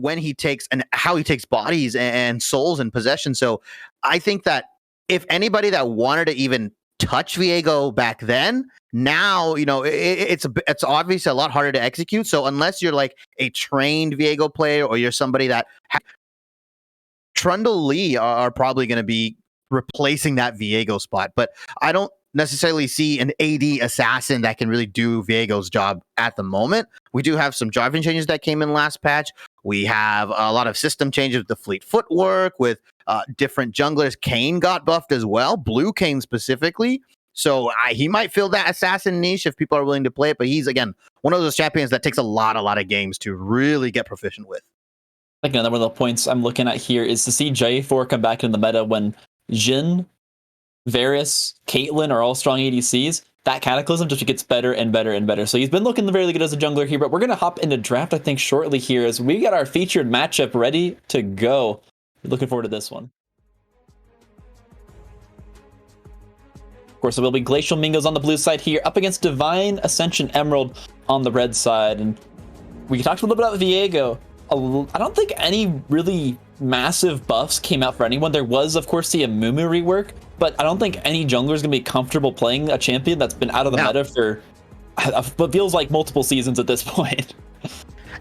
when he takes and how he takes bodies and souls and possession. So I think that if anybody that wanted to even touch Viego back then, now, it's obviously a lot harder to execute. So unless you're like a trained Viego player or you're somebody that Trundle Lee are probably going to be replacing that Viego spot, but I don't necessarily see an AD assassin that can really do Viego's job at the moment. We do have some driving changes that came in last patch. We have a lot of system changes with the fleet footwork, with different junglers. Kane got buffed as well, Blue Kane specifically. So he might fill that assassin niche if people are willing to play it, but he's, again, one of those champions that takes a lot of games to really get proficient with. I think another one of the points I'm looking at here is to see J4 come back in the meta when Jhin, Varus, Caitlyn are all strong ADCs. That Cataclysm just gets better and better and better. So he's been looking really good as a jungler here, but we're going to hop into draft, I think, shortly here as we got our featured matchup ready to go. Looking forward to this one. Of course, it will be Glacial Mingos on the blue side here, up against Divine Ascension Emerald on the red side. And we talked a little bit about Viego. I don't think any really massive buffs came out for anyone. There was, of course, the Amumu rework, but I don't think any jungler is going to be comfortable playing a champion that's been out of the meta for what feels like multiple seasons at this point.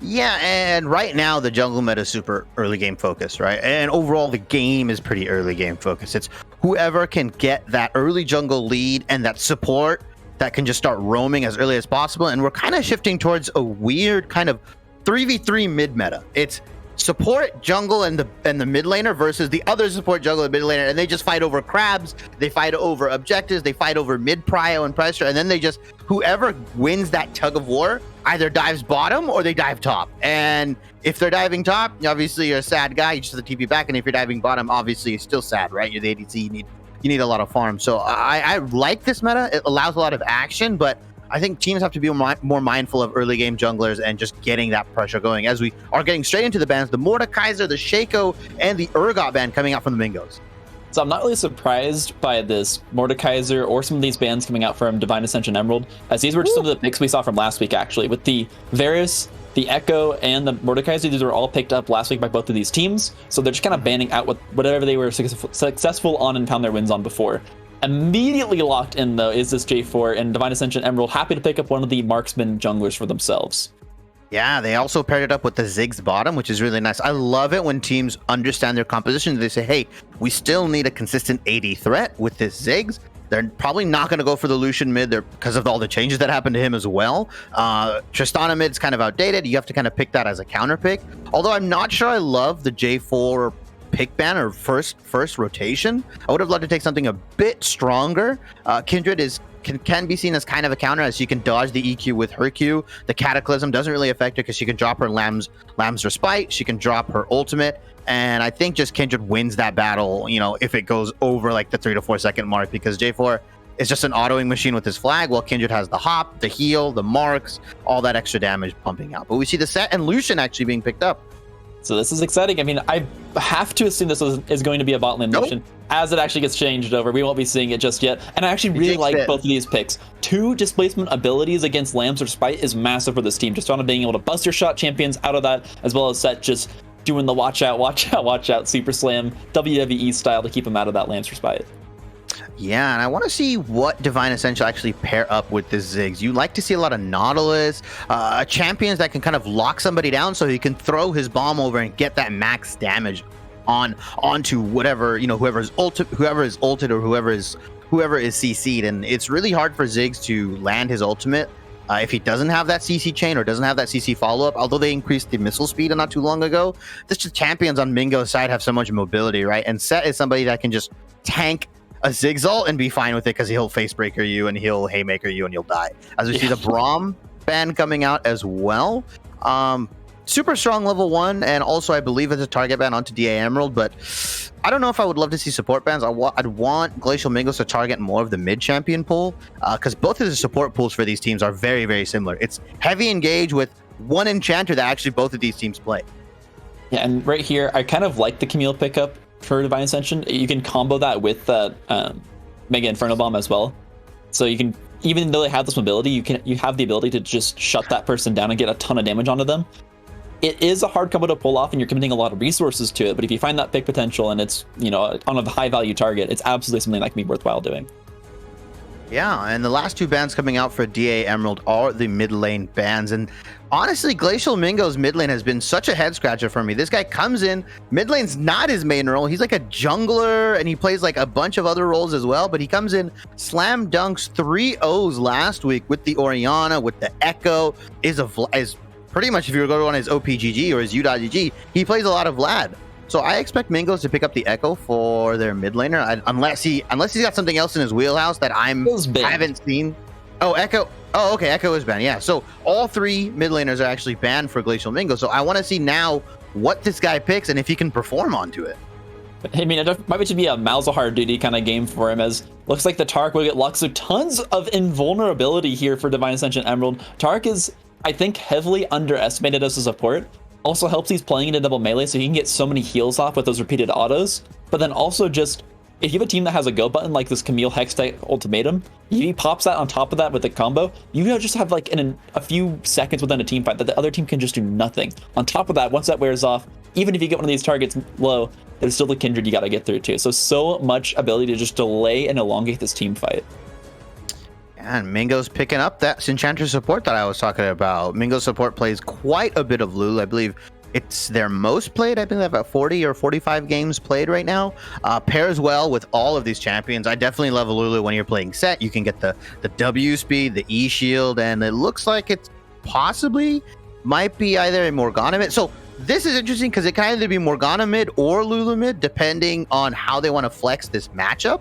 Yeah, and right now the jungle meta is super early game focused, right? And overall the game is pretty early game focused. It's whoever can get that early jungle lead and that support that can just start roaming as early as possible. And we're kind of shifting towards a weird kind of 3v3 mid meta. It's support jungle and the mid laner versus the other support jungle and mid laner, and they just fight over crabs, they fight over objectives, they fight over mid prio and pressure, and then they just, whoever wins that tug of war either dives bottom or they dive top. And if they're diving top, obviously you're a sad guy, you just have to TP back, and if you're diving bottom, obviously you're still sad, right? You're the ADC, you need a lot of farm. So I like this meta. It allows a lot of action, but I think teams have to be more mindful of early game junglers and just getting that pressure going as we are getting straight into the bans. The Mordekaiser, the Shaco, and the Urgot ban coming out from the Mingos. So I'm not really surprised by this Mordekaiser or some of these bans coming out from Divine Ascension Emerald, as these were just some of the picks we saw from last week, actually. With the Varus, the Echo, and the Mordekaiser, these were all picked up last week by both of these teams. So they're just kind of banning out whatever they were successful on and found their wins on before. Immediately locked in, though, is this J4 and Divine Ascension Emerald, happy to pick up one of the marksman junglers for themselves. Yeah, they also paired it up with the Ziggs bottom, which is really nice. I love it when teams understand their composition. They say, hey, we still need a consistent AD threat with this Ziggs. They're probably not going to go for the Lucian mid there because of all the changes that happened to him as well. Tristana mid's kind of outdated. You have to kind of pick that as a counter pick. Although I'm not sure I love the J4 pick ban or first rotation. I would have loved to take something a bit stronger. Kindred can be seen as kind of a counter, as she can dodge the EQ with her Q. The Cataclysm doesn't really affect her because she can drop her Lamb's Respite. She can drop her ultimate. And I think just Kindred wins that battle, if it goes over like the 3 to 4 second mark, because J4 is just an autoing machine with his flag, while Kindred has the hop, the heal, the marks, all that extra damage pumping out. But we see the Set and Lucian actually being picked up. So this is exciting. I mean, I have to assume this is going to be a bot lane Lucian. As it actually gets changed over, we won't be seeing it just yet. And I actually really like both of these picks. 2 displacement abilities against Lamb's Respite is massive for this team. Just on being able to buster shot champions out of that, as well as Set just doing the watch out, super slam, WWE style to keep him out of that Lamb's Respite. Yeah, and I want to see what Divine Ascension actually pair up with this Ziggs. You like to see a lot of Nautilus, champions that can kind of lock somebody down so he can throw his bomb over and get that max damage onto whatever, whoever is ulted or whoever is CC'd. And it's really hard for Ziggs to land his ultimate if he doesn't have that CC chain or doesn't have that CC follow-up. Although they increased the missile speed not too long ago, the champions on Mingo's side have so much mobility, right? And Set is somebody that can just tank a Ziggs ult and be fine with it because he'll facebreaker you and he'll haymaker you and you'll die. As we see the Braum ban coming out as well. Super strong level 1, and also I believe it's a target ban onto DAE Emerald, but I don't know if I would love to see support bans. I'd want Glacial Mingos to target more of the mid champion pool, because both of the support pools for these teams are very, very similar. It's heavy engage with one enchanter that actually both of these teams play. Yeah, and right here, I kind of like the Camille pickup for Divine Ascension. You can combo that with that Mega Inferno Bomb as well. So you can, even though they have this mobility, you have the ability to just shut that person down and get a ton of damage onto them. it is a hard combo to pull off, and you're committing a lot of resources to it. But if you find that pick potential and it's, you know, on a high value target, it's absolutely something that can be worthwhile doing. Yeah, and the last two bans coming out for DA Emerald are the mid lane bans. And honestly, Glacial Mingos mid lane has been such a head scratcher for me. This guy comes in, mid lane's not his main role. He's like a jungler, and he plays like a bunch of other roles as well. But he comes in, slam dunks 3 O's last week with the Orianna, with the Echo, is pretty much, if you were going on his OPGG or his U.GG, he plays a lot of Vlad. So I expect Mingos to pick up the Echo for their mid laner, unless he's got something else in his wheelhouse that I haven't seen. Oh, Echo. Oh, okay, Echo is banned. Yeah, so all 3 mid laners are actually banned for Glacial Mingos. So I want to see now what this guy picks and if he can perform onto it. I mean, it might just be a Malzahar duty kind of game for him, as looks like the Tark will get locked. So tons of invulnerability here for Divine Ascension Emerald. Tark is, I think, heavily underestimated as a support. Also helps he's playing into double melee, so he can get so many heals off with those repeated autos. But then also just, if you have a team that has a go button like this Camille Hextech Ultimatum, if he pops that on top of that with the combo, you just have like a few seconds within a team fight that the other team can just do nothing. On top of that, once that wears off, even if you get one of these targets low, there's still the Kindred you got to get through too. So much ability to just delay and elongate this team fight. And Mingo's picking up that Enchantress support that I was talking about. Mingo's support plays quite a bit of Lulu. I believe it's their most played. I believe about 40 or 45 games played right now. Pairs well with all of these champions. I definitely love Lulu when you're playing set. You can get the W speed, the E shield, and it looks like it's possibly might be either a Morgana mid. So this is interesting because it can either be Morgana mid or Lulu mid, depending on how they want to flex this matchup.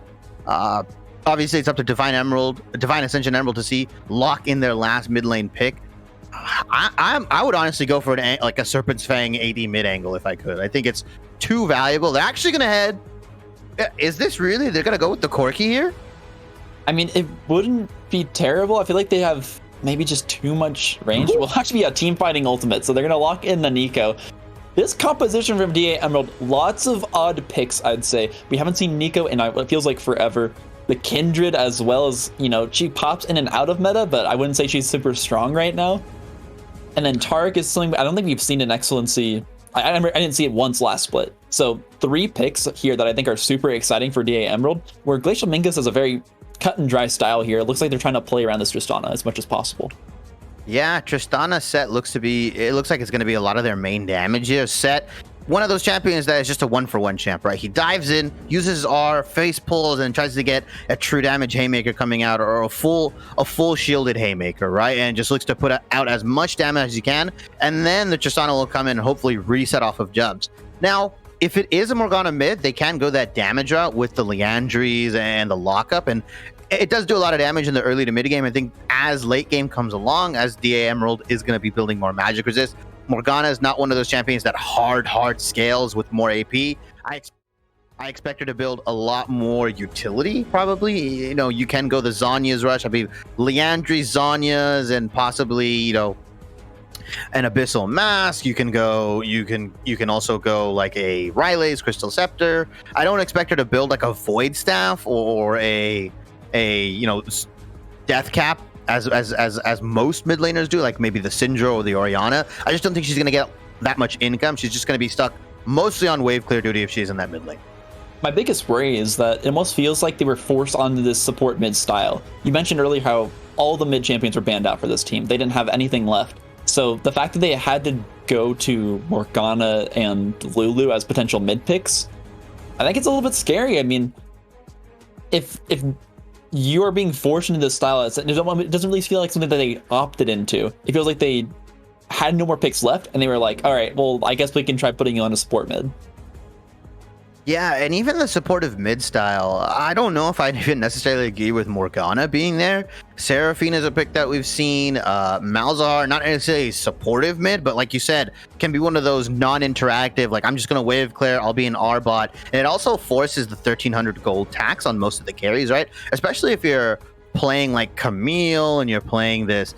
Obviously, it's up to Divine Ascension Emerald to see lock in their last mid lane pick. I would honestly go for like a Serpent's Fang AD mid angle if I could. I think it's too valuable. They're actually going to head. Is this really? They're going to go with the Corki here? I mean, it wouldn't be terrible. I feel like they have maybe just too much range. It will actually be a team fighting ultimate, so they're going to lock in the Nico. This composition from DA Emerald, lots of odd picks, I'd say. We haven't seen Nico in what feels like forever. The Kindred as well, as, you know, she pops in and out of meta, but I wouldn't say she's super strong right now. And then Tark is something I don't think we've seen in Excellency. I didn't see it once last split. So 3 picks here that I think are super exciting for DA Emerald, where Glacial Mingos has a very cut and dry style here. It looks like they're trying to play around this Tristana as much as possible. Yeah, Tristana set looks like it's going to be a lot of their main damage here. Set, one of those champions that is just a 1-for-1 champ, right? He dives in, uses his R, face pulls, and tries to get a true damage haymaker coming out, or a full shielded haymaker, right? And just looks to put out as much damage as he can, and then the Tristana will come in and hopefully reset off of jumps. Now, if it is a Morgana mid, they can go that damage route with the Liandry's and the lockup, and it does do a lot of damage in the early to mid game. I think as late game comes along, as DA Emerald is going to be building more magic resist, Morgana is not one of those champions that hard scales with more AP. I expect her to build a lot more utility, probably. You know, you can go the Zonya's rush. I mean, Liandry, Zonya's, and possibly, you know, an Abyssal Mask. You can also go like a Riley's Crystal Scepter. I don't expect her to build like a Void Staff or a you know, Death Cap as most mid laners do, like maybe the Syndra or the Orianna. I just don't think she's going to get that much income. She's just going to be stuck mostly on wave clear duty if she's in that mid lane. My biggest worry is that it almost feels like they were forced onto this support mid style. You mentioned earlier how all the mid champions were banned out for this team. They didn't have anything left. So the fact that they had to go to Morgana and Lulu as potential mid picks, I think it's a little bit scary. I mean, if you are being forced into this style, it doesn't really feel like something that they opted into. It feels like they had no more picks left, and they were like, all right, well, I guess we can try putting you on a support mid. Yeah, and even the supportive mid style, I don't know if I'd even necessarily agree with Morgana being there. Seraphine is a pick that we've seen. Malzahar, not necessarily supportive mid, but like you said, can be one of those non-interactive, like I'm just going to wave clear, I'll be an R-bot. And it also forces the 1,300 gold tax on most of the carries, right? Especially if you're playing like Camille and you're playing this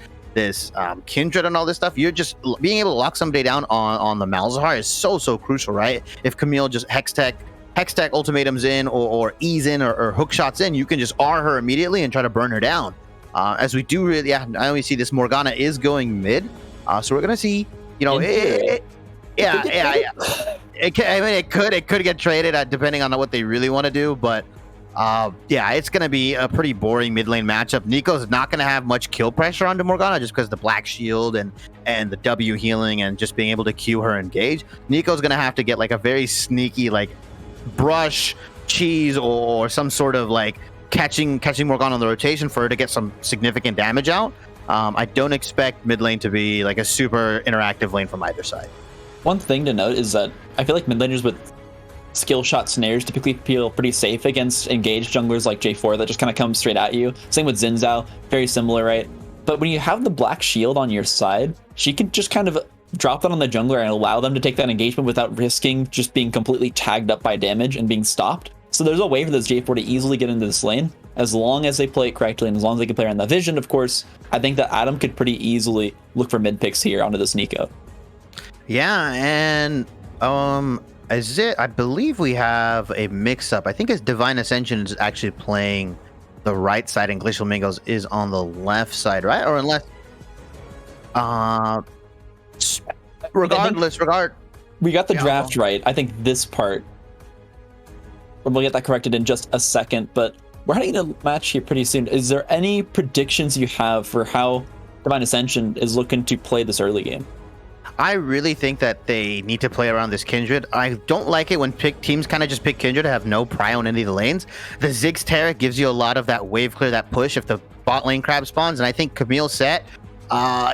Kindred and all this stuff. You're just being able to lock somebody down on the Malzahar is so crucial, right? If Camille just Hextech ultimatums in or E's in or hook shots in, you can just R her immediately and try to burn her down. As we do really, I only see this Morgana is going mid. So we're going to see, you know, In theory. yeah. It could get traded depending on what they really want to do, but yeah, it's gonna be a pretty boring mid lane matchup. Nico's not gonna have much kill pressure onto Morgana just because the black shield and the W healing and just being able to Q her engage. Nico's gonna have to get like a very sneaky like brush, cheese, or some sort of like catching Morgana on the rotation for her to get some significant damage out. I don't expect mid lane to be like a super interactive lane from either side. One thing to note is that I feel like mid laners with skill shot snares typically feel pretty safe against engaged junglers like J4 that just kind of come straight at you. Same with Xin Zhao, very similar, right? But when you have the black shield on your side, she can just kind of drop that on the jungler and allow them to take that engagement without risking just being completely tagged up by damage and being stopped. So there's a way for this J4 to easily get into this lane as long as they play it correctly and as long as they can play around the vision, of course. I think that Adam could pretty easily look for mid picks here onto this Nico. Yeah, and I believe we have a mix-up. I think it's Divine Ascension is actually playing the right side and Glacial Mingos is on the left side, right? Or unless regardless, we got the draft right. I think this part we'll get that corrected in just a second, but we're heading into a match here pretty soon. Is there any predictions you have for how Divine Ascension is looking to play this early game? I really think that they need to play around this Kindred. I don't like it when teams kind of just pick Kindred to have no pry on any of the lanes. The Ziggs Terra gives you a lot of that wave clear, that push if the bot lane crab spawns, and I think Camille's set.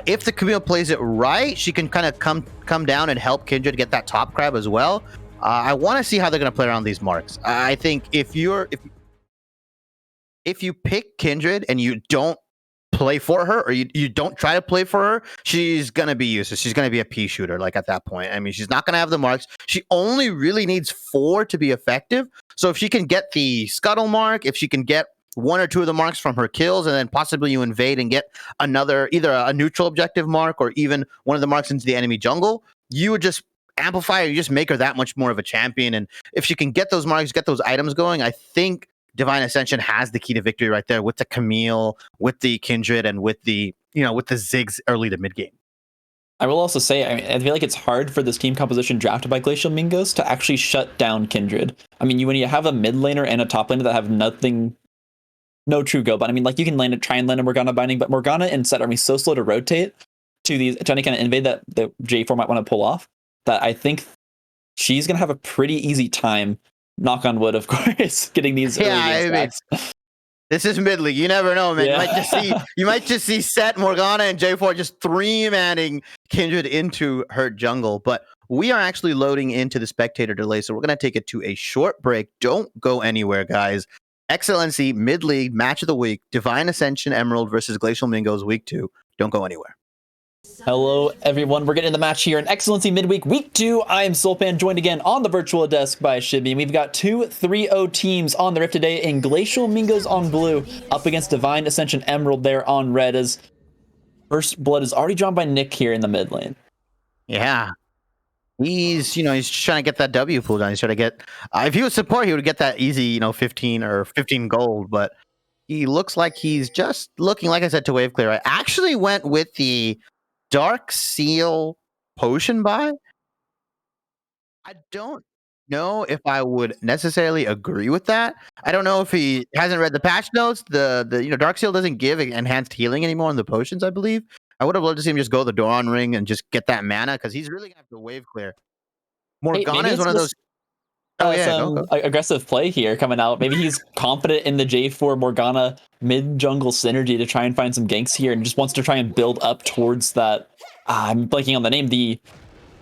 If the Camille plays it right, she can kind of come down and help Kindred get that top crab as well. I want to see how they're going to play around these marks. I think if you pick Kindred and you don't play for her, or you don't try to play for her, she's gonna be useless. She's gonna be a pea shooter, like at that point. I mean, she's not gonna have the marks. She only really needs 4 to be effective. So if she can get the scuttle mark, if she can get 1 or 2 of the marks from her kills, and then possibly you invade and get either a neutral objective mark or even one of the marks into the enemy jungle, you would just amplify her, you just make her that much more of a champion. And if she can get those marks, get those items going, I think Divine Ascension has the key to victory right there with the Camille, with the Kindred, and with the Ziggs early to mid game. I will also say, I feel like it's hard for this team composition drafted by Glacial Mingos to actually shut down Kindred. I mean, when you have a mid laner and a top laner that have no true go, but I mean, like you can try and land a Morgana binding, but Morgana and Set are so slow to rotate to any kind of invade that the J4 might want to pull off, that I think she's gonna have a pretty easy time, knock on wood, of course, getting these early game stats. This is mid league. You never know, man. Yeah. You might just see Set, Morgana, and J4 just 3-manning Kindred into her jungle. But we are actually loading into the spectator delay, so we're gonna take it to a short break. Don't go anywhere, guys. Excellency mid league match of the week: Divine Ascension Emerald versus Glacial Mingos week 2. Don't go anywhere. Hello, everyone. We're getting the match here in Excellency Midweek Week 2. I am Soulpan, joined again on the virtual desk by Shibby. And we've got 2 3-0 teams on the Rift today in Glacial Mingos on blue up against Divine Ascension Emerald there on red, as first blood is already drawn by Nick here in the mid lane. Yeah. He's trying to get that W pool down. He's trying to get, if he was support, he would get that easy, 15 gold, but he looks like he's just looking, like I said, to wave clear. I actually went with the Dark Seal potion buy. I don't know if I would necessarily agree with that. I don't know if he hasn't read the patch notes. The Dark Seal doesn't give enhanced healing anymore on the potions, I believe. I would have loved to see him just go the Doran ring and just get that mana, because he's really gonna have to wave clear. Morgana is one of those. Some aggressive play here coming out. Maybe he's confident in the J4 Morgana mid jungle synergy to try and find some ganks here, and just wants to try and build up towards that. I'm blanking on the name. The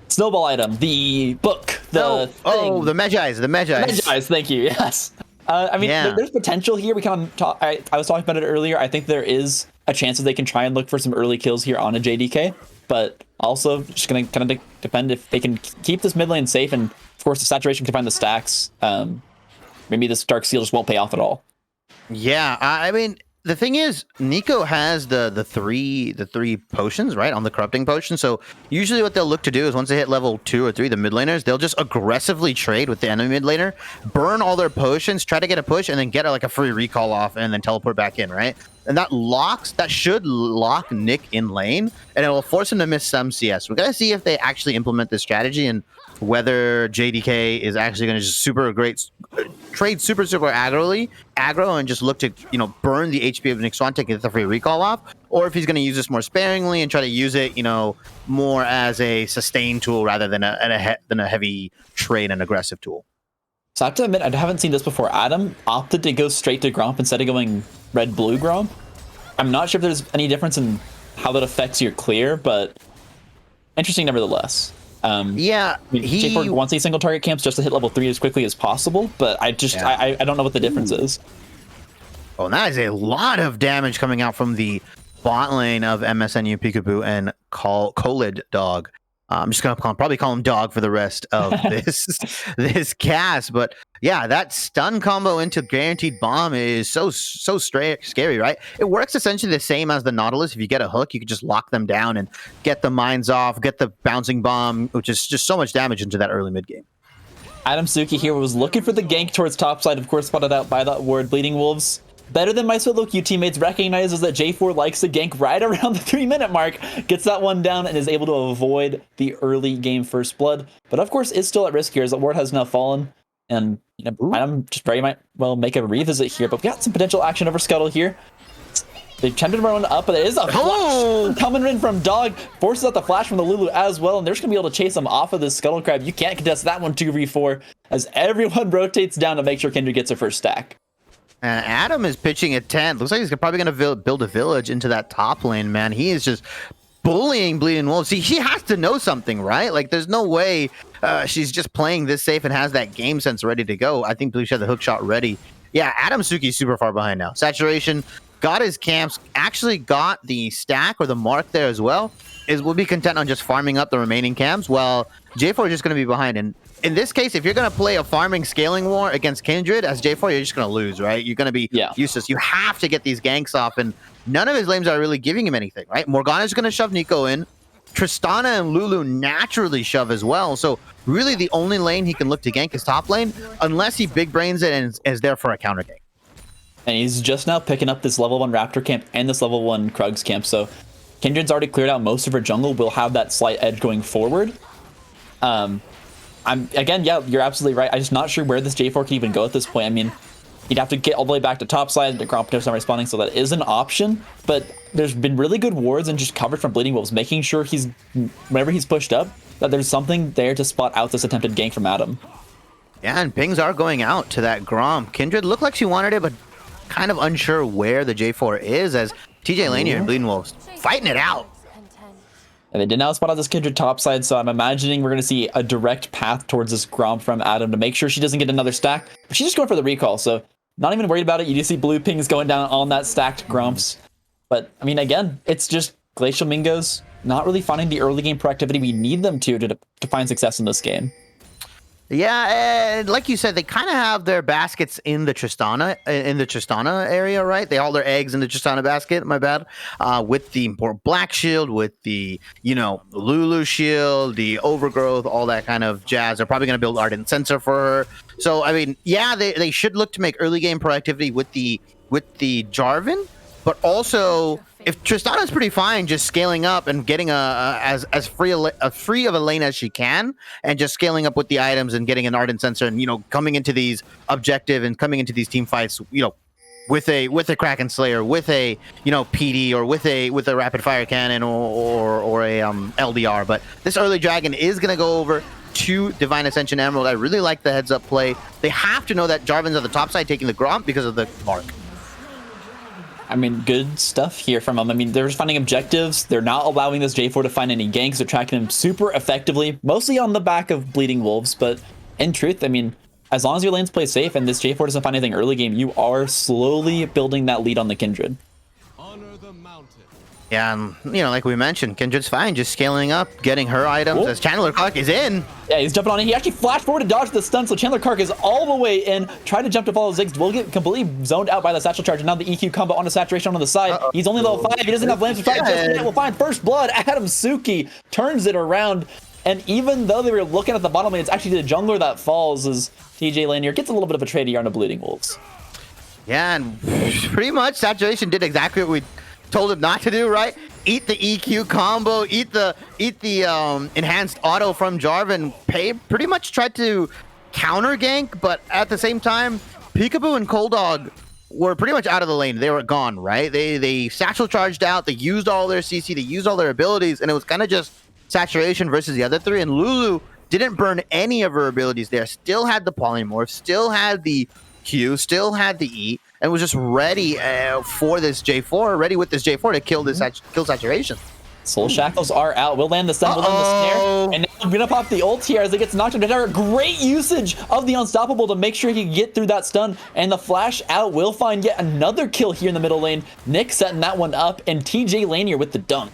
snowball item, the book, the Magi's. Magi's, thank you. Yes. There's potential here. I was talking about it earlier. I think there is a chance that they can try and look for some early kills here on a JDK, but also just going to kind of depend if they can keep this mid lane safe, and of course the saturation can find the stacks. Maybe this Dark Seal just won't pay off at all. Yeah, I mean, the thing is, Nico has the three potions, right, on the corrupting potion. So usually what they'll look to do is once they hit level 2 or 3, the mid laners, they'll just aggressively trade with the enemy mid laner, burn all their potions, try to get a push, and then get like a free recall off, and then teleport back in, right? And that should lock Nick in lane, and it will force him to miss some CS. We're gonna see if they actually implement this strategy and whether JDK is actually going to just trade super aggro and just look to burn the HP of Nick Swan to get the free recall off, or if he's going to use this more sparingly and try to use it more as a sustain tool rather than a heavy trade and aggressive tool. So I have to admit, I haven't seen this before. Adam opted to go straight to Gromp instead of going red-blue Gromp. I'm not sure if there's any difference in how that affects your clear, but interesting nevertheless. Yeah, J4 wants these single target camps just to hit level 3 as quickly as possible, but I don't know what the difference is. Oh, that is a lot of damage coming out from the bot lane of MSNU Peekaboo and Khalid Dog. I'm just gonna probably call him Dog for the rest of this cast, but yeah, that stun combo into guaranteed bomb is so scary, right? It works essentially the same as the Nautilus. If you get a hook, you can just lock them down and get the mines off, get the bouncing bomb, which is just so much damage into that early mid game. Adam Suki here was looking for the gank towards topside, of course spotted out by that ward. Bleeding Wolves, better than my solo queue teammates, recognizes that J4 likes to gank right around the 3-minute mark, gets that one down, and is able to avoid the early game first blood. But of course, is still at risk here as the ward has now fallen. And Adam just very might well make a revisit here, but we got some potential action over Scuttle here. They've attempted to run up, but there is a flash coming in from Dog, forces out the flash from the Lulu as well, and they're just going to be able to chase him off of this Scuttle Crab. You can't contest that one 2v4 as everyone rotates down to make sure Kindred gets her first stack. And Adam is pitching a tent. Looks like he's probably going to build a village into that top lane, man. He is just bullying Bleeding Wolves. See, she has to know something, right? Like, there's no way she's just playing this safe and has that game sense ready to go. I believe she had the hook shot ready. Yeah, Adam Suki's super far behind now. Saturation got his camps, actually got the stack or the mark there as well. Will be content on just farming up the remaining camps, while J4 is just going to be behind. And in this case, if you're going to play a farming scaling war against Kindred as J4, you're just going to lose, right? You're going to be useless. You have to get these ganks off, and none of his lanes are really giving him anything, right? Morgana's going to shove Nico in. Tristana and Lulu naturally shove as well. So really the only lane he can look to gank is top lane, unless he big brains it and is there for a counter gank. And he's just now picking up this level 1 Raptor camp and this level 1 Krugs camp, so Kindred's already cleared out most of her jungle, will have that slight edge going forward. Yeah, you're absolutely right. I'm just not sure where this J4 can even go at this point. I mean, he'd have to get all the way back to topside. The Gromp not responding, so that is an option. But there's been really good wards and just coverage from Bleeding Wolves, making sure whenever he's pushed up, that there's something there to spot out this attempted gank from Adam. Yeah, and pings are going out to that Gromp. Kindred looked like she wanted it, but kind of unsure where the J4 is, as TJ Lanier and Bleeding Wolves fighting it out. And they did now spot out this Kindred topside, so I'm imagining we're going to see a direct path towards this Gromp from Adam to make sure she doesn't get another stack. But she's just going for the recall, so not even worried about it. You do see blue pings going down on that stacked Gromps. But, I mean, again, it's just Glacial Mingos not really finding the early game proactivity we need them to find success in this game. Yeah, and like you said, they kind of have their baskets in the Tristana area, right? They all their eggs in the Tristana basket. My bad. With the Black Shield, with the Lulu Shield, the Overgrowth, all that kind of jazz. They're probably going to build Ardent Sensor for her. So I mean, yeah, they should look to make early game proactivity with the Jarvan, but also, if Tristana's pretty fine just scaling up and getting as free of a lane as she can, and just scaling up with the items and getting an Ardent Sensor, and coming into these objective and coming into these team fights, with a Kraken Slayer, with a PD, or with a rapid fire cannon or a LDR. But this early dragon is gonna go over to Divine Ascension Emerald. I really like the heads up play. They have to know that Jarvan's on the top side taking the Gromp because of the mark. I mean, good stuff here from them. I mean, they're just finding objectives. They're not allowing this J4 to find any ganks. They're tracking him super effectively, mostly on the back of Bleeding Wolves. But in truth, I mean, as long as your lanes play safe and this J4 doesn't find anything early game, you are slowly building that lead on the Kindred. Honor the mountain. Yeah, and, like we mentioned, Kindred's fine, just scaling up, getting her items as Chandler Clark is in. Yeah, he's jumping on it. He actually flashed forward to dodge the stun, so Chandler Clark is all the way in, trying to jump to follow Ziggs. Will get completely zoned out by the satchel charge, and now the EQ combo onto saturation on the side. He's only level 5. He doesn't have lamps to fight just yet. We'll find first blood. Adam Suki turns it around, and even though they were looking at the bottom lane, it's actually the jungler that falls as TJ Lanier gets a little bit of a trade here on the Bleeding Wolves. Yeah, and pretty much Saturation did exactly what we told him not to do, right? Eat the EQ combo, eat the enhanced auto from Jarvan. Pretty much tried to counter gank, but at the same time, Peekaboo and Cold Dog were pretty much out of the lane. They were gone, right? They satchel charged out, they used all their CC, they used all their abilities, and it was kind of just Saturation versus the other three, and Lulu didn't burn any of her abilities there. Still had the polymorph, still had the Q, still had the E, and was just ready for this J4, ready with this J4 to kill this kill Saturation. Soul Shackles are out. Will land the stun, will land the snare, and now I'm gonna pop the ult here as it gets knocked into tower. Great usage of the Unstoppable to make sure he can get through that stun, and the flash out will find yet another kill here in the middle lane. Nick setting that one up, and TJ Lanier with the dunk.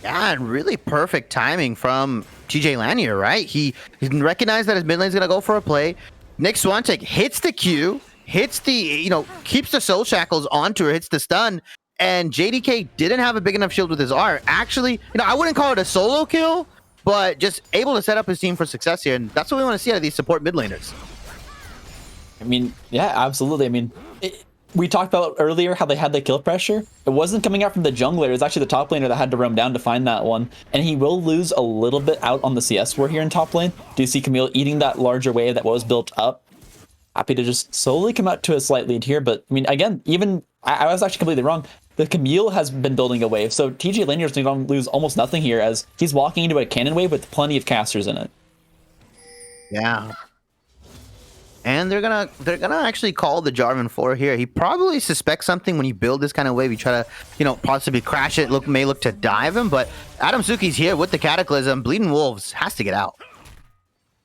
Yeah, and really perfect timing from TJ Lanier, right? He recognized that his mid lane's gonna go for a play. Nick Swantek hits the Q, hits the, keeps the Soul Shackles onto her, hits the stun, and JDK didn't have a big enough shield with his R. Actually, I wouldn't call it a solo kill, but just able to set up his team for success here, and that's what we want to see out of these support mid laners. I mean, yeah, absolutely. I mean, we talked about earlier how they had the kill pressure. It wasn't coming out from the jungler. It was actually the top laner that had to roam down to find that one. And he will lose a little bit out on the CS war here in top lane. Do you see Camille eating that larger wave that was built up? Happy to just slowly come out to a slight lead here. But, I mean, again, even I was actually completely wrong. The Camille has been building a wave. So TJ Lanier's going to lose almost nothing here as he's walking into a cannon wave with plenty of casters in it. Yeah. And they're gonna actually call the Jarvan 4 here. He probably suspects something when you build this kind of wave. You try to, possibly crash it. May look to dive him, but Adam Suki's here with the Cataclysm. Bleeding Wolves has to get out.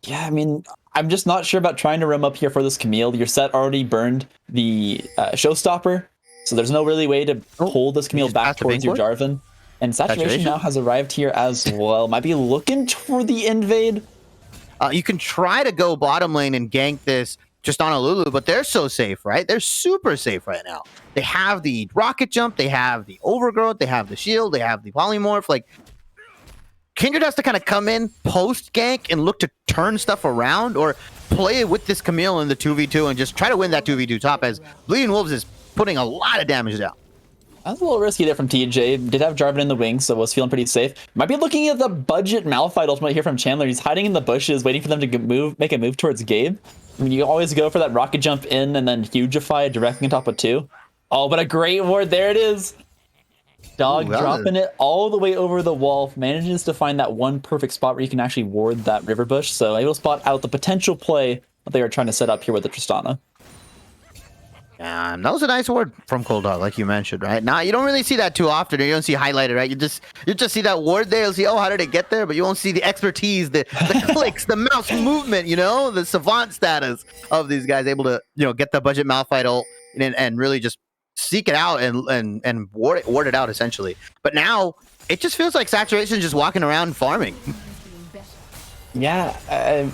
Yeah, I mean, I'm just not sure about trying to roam up here for this Camille. Your set already burned the Showstopper, so there's no really way to pull this Camille back towards your Jarvan. And Saturation now has arrived here as well. Might be looking for the invade. You can try to go bottom lane and gank this just on a Lulu, but they're so safe, right? They're super safe right now. They have the rocket jump, they have the overgrowth, they have the shield, they have the polymorph. Like, Kindred has to kind of come in post gank and look to turn stuff around or play with this Camille in the 2v2 and just try to win that 2v2 top, as Bleeding Wolves is putting a lot of damage down. That's a little risky there from TJ. Did have Jarvan in the wings, so was feeling pretty safe. Might be looking at the budget Malphite ultimate here from Chandler. He's hiding in the bushes, waiting for them to make a move towards Gabe. I mean, you always go for that rocket jump in and then hugify directly on top of 2. Oh, but a great ward. There it is. Dog dropping it all the way over the wall. Manages to find that one perfect spot where you can actually ward that river bush. So able to spot out the potential play that they are trying to set up here with the Tristana. That was a nice ward from Cold Dog, like you mentioned, right? Now, you don't really see that too often, or you don't see highlighted, right? You just see that ward there. You'll see, oh, how did it get there? But you won't see the expertise, the clicks, the mouse movement, the savant status of these guys able to, get the budget Malphite ult and really just seek it out and ward it out, essentially. But now, it just feels like Saturation just walking around farming. Yeah,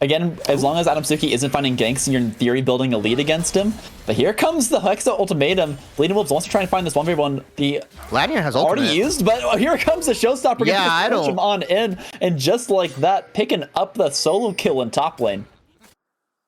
again, as long as Adam Suki isn't finding ganks, you're in theory building a lead against him. But here comes the Hexa ultimatum. Bleeding Wolves wants to try and find this 1v1. The Lanier has already used, but here comes the Showstopper. Yeah, I don't. Him on in, and just like that, picking up the solo kill in top lane.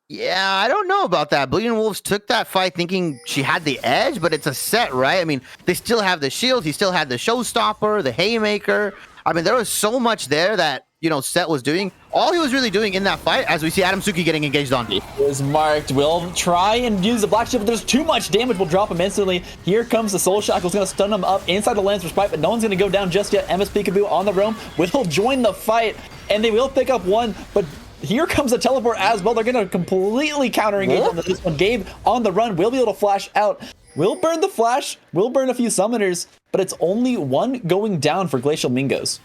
Yeah, I don't know about that. Bleeding Wolves took that fight thinking she had the edge, but it's a set, right? I mean, they still have the shield. He still had the Showstopper, the Haymaker. I mean, there was so much there that, Set was doing. All he was really doing in that fight, as we see Adam Suki getting engaged on. He is marked. Will try and use the Black Shield, but there's too much damage. Will drop him instantly. Here comes the Soul Shackle's going to stun him up inside the Lance Respite, but no one's going to go down just yet. MS Peekaboo on the roam. Will join the fight, and they will pick up one, but here comes the teleport as well. They're going to completely counter engage on this one. Gabe on the run will be able to flash out. Will burn the flash, will burn a few summoners, but it's only one going down for Glacial Mingos.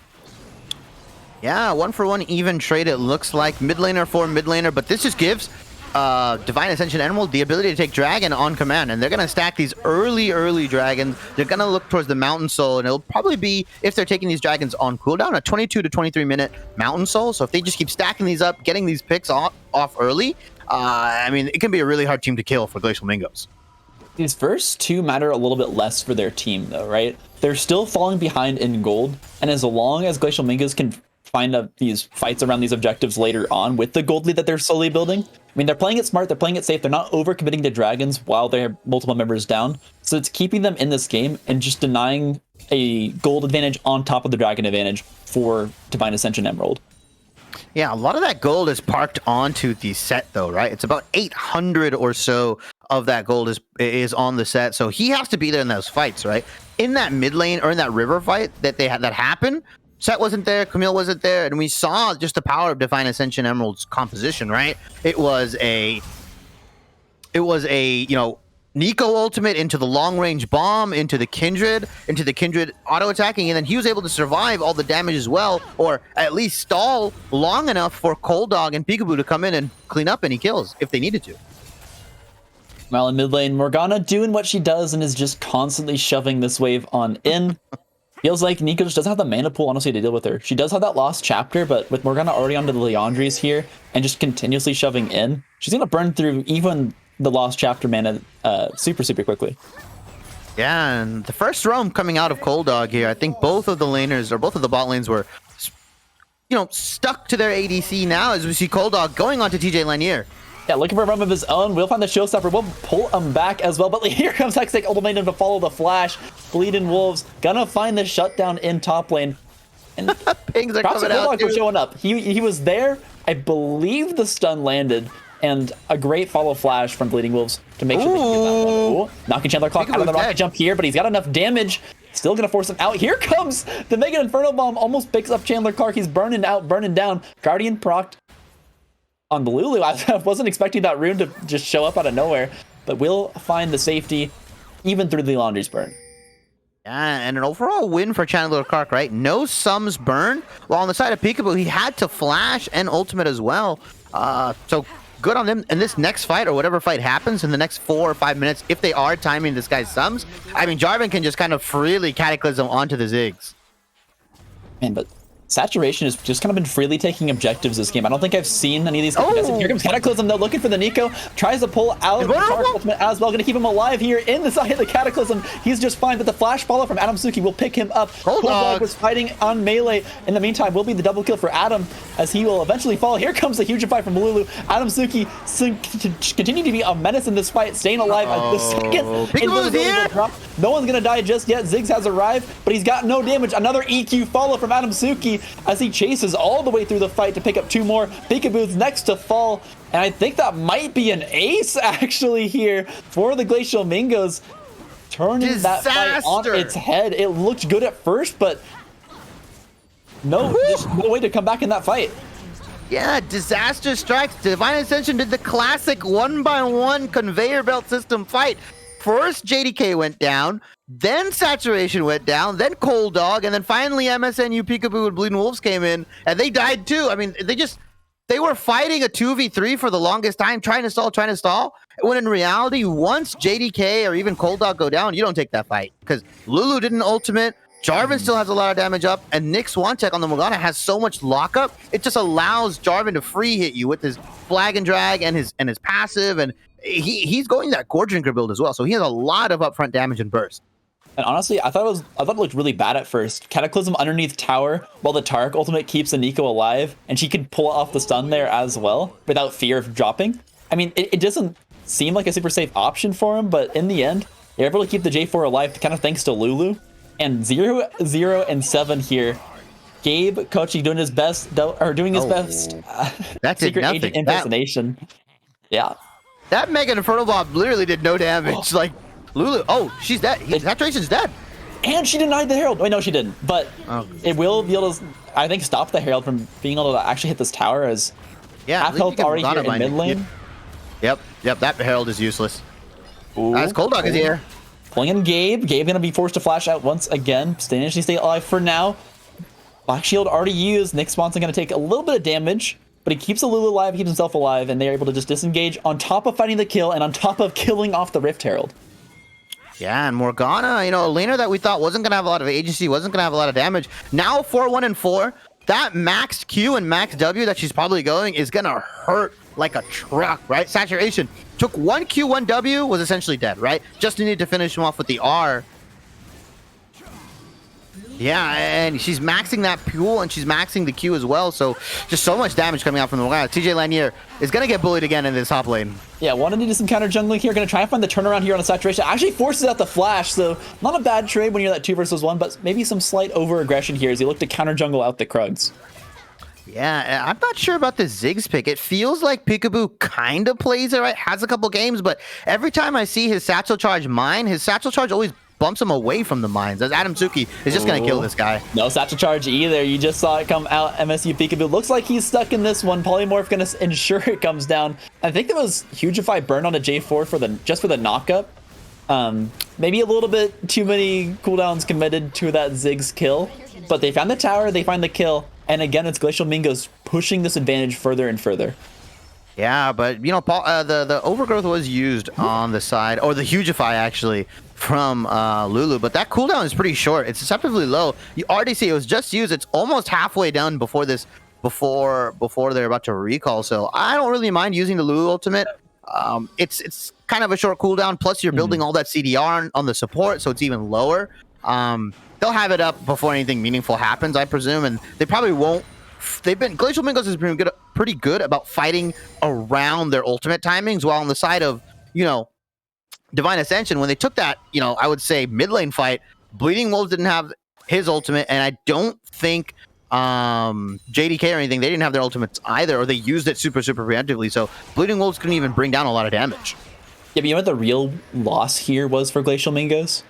Yeah, 1-for-1 even trade, it looks like. Mid laner for mid laner, but this just gives Divine Ascension Emerald the ability to take Dragon on command, and they're going to stack these early dragons. They're going to look towards the Mountain Soul, and it'll probably be, if they're taking these dragons on cooldown, a 22 to 23 minute Mountain Soul. So if they just keep stacking these up, getting these picks off early, I mean, it can be a really hard team to kill for Glacial Mingos. These first two matter a little bit less for their team, though, right? They're still falling behind in gold, and as long as Glacial Mingos can find these fights around these objectives later on with the gold lead that they're slowly building, I mean, they're playing it smart, they're playing it safe, they're not overcommitting to dragons while they have multiple members down, so it's keeping them in this game and just denying a gold advantage on top of the dragon advantage for Divine Ascension Emerald. Yeah, a lot of that gold is parked onto the set, though, right? It's about 800 or so of that gold is on the set, so he has to be there in those fights, right? In that mid lane or in that river fight that they had that happened, Set wasn't there, Camille wasn't there, and we saw just the power of Divine Ascension Emerald's composition, right? It was a you know, Nico ultimate into the long range bomb, into the Kindred auto attacking, and then he was able to survive all the damage as well, or at least stall long enough for Cold Dog and Peekaboo to come in and clean up any kills if they needed to. Well, in mid lane, Morgana doing what she does and is just constantly shoving this wave on in. Feels like Nico just doesn't have the mana pool, honestly, to deal with her. She does have that lost chapter, but with Morgana already onto the Leandries here and just continuously shoving in, she's going to burn through even the lost chapter mana super quickly. Yeah, and the first roam coming out of Cold Dog here, I think both of the laners, or both of the bot lanes were, you know, stuck to their ADC now as we see Cold Dog going on to TJ Lanier. Yeah, looking for a roam of his own. We'll find the showstopper. We'll pull him back as well. But here comes Hextech ultimating to follow the flash. Bleeding Wolves gonna find the shutdown in top lane. And Pings are coming out for showing up. He was there. I believe the stun landed. And a great follow flash from Bleeding Wolves to make sure they can get that one. Ooh, knocking Chandler Clock out of the rocket jump here, but he's got enough damage. Still gonna force him out. Here comes the Mega Inferno Bomb. Almost picks up Chandler Clark. He's burning out, burning down. Guardian procced on the Lulu. I wasn't expecting that rune to just show up out of nowhere, but we'll find the safety even through the Leandries burn. Yeah, and an overall win for Chandler Clark, right? No sums burned. While on the side of Peekaboo, he had to flash and ultimate as well. So good on them. In this next fight, or whatever fight happens in the next 4 or 5 minutes, if they are timing this guy's sums, I mean, Jarvan can just kind of freely cataclysm onto the Ziggs. Man, but Saturation has just kind of been freely taking objectives this game. I don't think I've seen any of these. Oh. Here comes Cataclysm, though, looking for the Nico. Tries to pull out the Dark Ultimate as well. Going to keep him alive here in the side of the Cataclysm. He's just fine, but the flash follow from Adam Suki will pick him up. Cold Dog was fighting on melee. In the meantime, will be the double kill for Adam as he will eventually fall. Here comes the Hugify from Lulu. Adam Suki continue to be a menace in this fight, staying alive at the second. No one's going to die just yet. Ziggs has arrived, but he's got no damage. Another EQ follow from Adam Suki as he chases all the way through the fight to pick up 2 more. Peekaboo's next to fall, and I think that might be an ace actually here for the Glacial Mingos, turning that fight on its head. It looked good at first, but there's no way to come back in that fight. Yeah, disaster strikes. Divine Ascension did the classic 1-by-1 conveyor belt system fight. First, JDK went down, then Saturation went down, then Cold Dog, and then finally MSNU, Peekaboo, and Bleeding Wolves came in, and they died too. I mean, they were fighting a 2v3 for the longest time, trying to stall, when in reality, once JDK or even Cold Dog go down, you don't take that fight, because Lulu didn't ultimate, Jarvan still has a lot of damage up, and Nick Swantek on the Morgana has so much lockup, it just allows Jarvan to free hit you with his flag and drag and his passive, and he's going that Gore Drinker build as well, so he has a lot of upfront damage and burst. And honestly, I thought it looked really bad at first. Cataclysm underneath tower, while the Tark ultimate keeps the Nico alive, and she can pull off the stun there as well, without fear of dropping. I mean, it doesn't seem like a super safe option for him, but in the end, they're able to keep the J4 alive, kind of thanks to Lulu. And 0, 0, and 7 here. Gabe Kochi doing his best, best that's secret nothing. Agent impersonation. Yeah. That Mega Inferno Bomb literally did no damage. Like, Lulu, she's dead. Saturation's dead. And she denied the Herald. Wait, no, she didn't. But it will be able to, I think, stop the Herald from being able to actually hit this tower as half health already here in mid lane. Yep, that Herald is useless. As Cold Dog is here. Pulling in Gabe. Gabe going to be forced to flash out once again. Stay alive for now. Black Shield already used. Nick Swanson going to take a little bit of damage. but he keeps the Lulu alive, keeps himself alive, and they're able to just disengage on top of fighting the kill and on top of killing off the Rift Herald. Yeah, and Morgana, a laner that we thought wasn't going to have a lot of agency, wasn't going to have a lot of damage. Now 4-1-4, that max Q and max W that she's probably going is going to hurt like a truck, right? Saturation took 1 Q, 1 W, was essentially dead, right? Just needed to finish him off with the R. Yeah, and she's maxing that pool and she's maxing the Q as well, so just so much damage coming out from the Morgana. TJ Lanier is going to get bullied again in this top lane. Yeah, wanted to do some counter jungling here. Going to try and find the turnaround here on the saturation. Actually forces out the flash, so not a bad trade when you're that 2 versus 1, but maybe some slight over-aggression here as he looked to counter jungle out the Krugs. Yeah, I'm not sure about the Ziggs pick. It feels like Peekaboo kind of plays it right, has a couple games, but every time I see his Satchel Charge mine, his Satchel Charge always bumps him away from the mines, as Adam Tsuki is just going to kill this guy. No Satchel Charge either. You just saw it come out. MSU Peekaboo looks like he's stuck in this one. Polymorph going to ensure it comes down. I think there was Hugify burn on a J4 for the knockup. Maybe a little bit too many cooldowns committed to that Ziggs kill, but they found the tower, they find the kill, and again, it's Glacial Mingos pushing this advantage further and further. Yeah, but Paul, the overgrowth was used on the side, or the Hugify actually, from Lulu, but that cooldown is pretty short. It's deceptively low. You already see it was just used. It's almost halfway done before they're about to recall. So I don't really mind using the Lulu ultimate. It's kind of a short cooldown. Plus you're building all that CDR on the support, so it's even lower. They'll have it up before anything meaningful happens, I presume, and they probably won't. Glacial Mingos has been pretty good about fighting around their ultimate timings, while on the side of, Divine Ascension, when they took that, I would say mid lane fight, Bleeding Wolves didn't have his ultimate, and I don't think JDK or anything, they didn't have their ultimates either, or they used it super preemptively, so Bleeding Wolves couldn't even bring down a lot of damage. Yeah, but you know what the real loss here was for Glacial Mingos?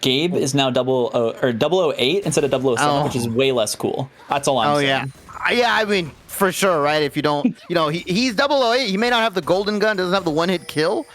Gabe is now 008 instead of 007, which is way less cool. That's all I'm saying. Yeah, I mean, for sure, right? If you don't, he's 008. He may not have the golden gun, doesn't have the one-hit kill,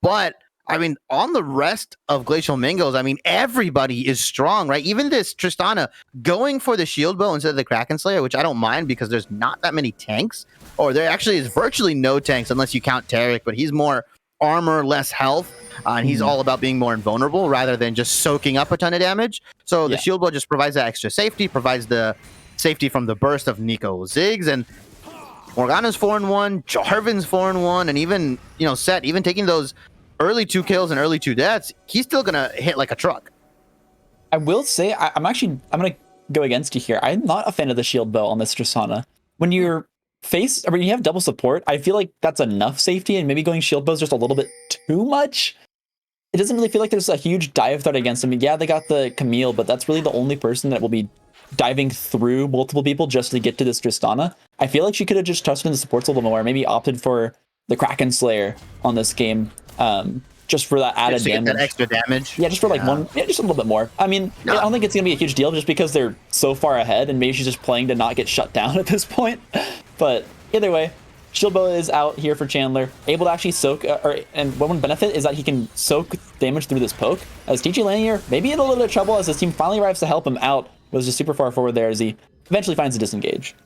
but I mean, on the rest of Glacial Mingos, I mean, everybody is strong, right? Even this Tristana going for the shield bow instead of the Kraken Slayer, which I don't mind because there's not that many tanks, or there actually is virtually no tanks unless you count Tarek, but he's more armor, less health, and he's all about being more invulnerable rather than just soaking up a ton of damage. So the shield bow just provides that extra safety, provides the safety from the burst of Nico Ziggs, and Morgana's 4-1, Jarvan's 4-1, and even, Set, even taking those early 2 kills and early 2 deaths, he's still gonna hit like a truck. I will say, I'm gonna go against you here. I'm not a fan of the shield bow on this Tristana. When you have double support, I feel like that's enough safety, and maybe going shield bow is just a little bit too much. It doesn't really feel like there's a huge dive threat against them. Yeah, they got the Camille, but that's really the only person that will be diving through multiple people just to get to this Tristana. I feel like she could have just trusted in the supports a little more, maybe opted for the Kraken Slayer on this game, just for that added damage. That extra damage. Yeah, just for just a little bit more. I mean, I don't think it's gonna be a huge deal just because they're so far ahead, and maybe she's just playing to not get shut down at this point. But either way, shield bow is out here for Chandler, able to actually soak, and one benefit is that he can soak damage through this poke. As TJ Lanier maybe in a little bit of trouble as his team finally arrives to help him out, was just super far forward there as he eventually finds a disengage.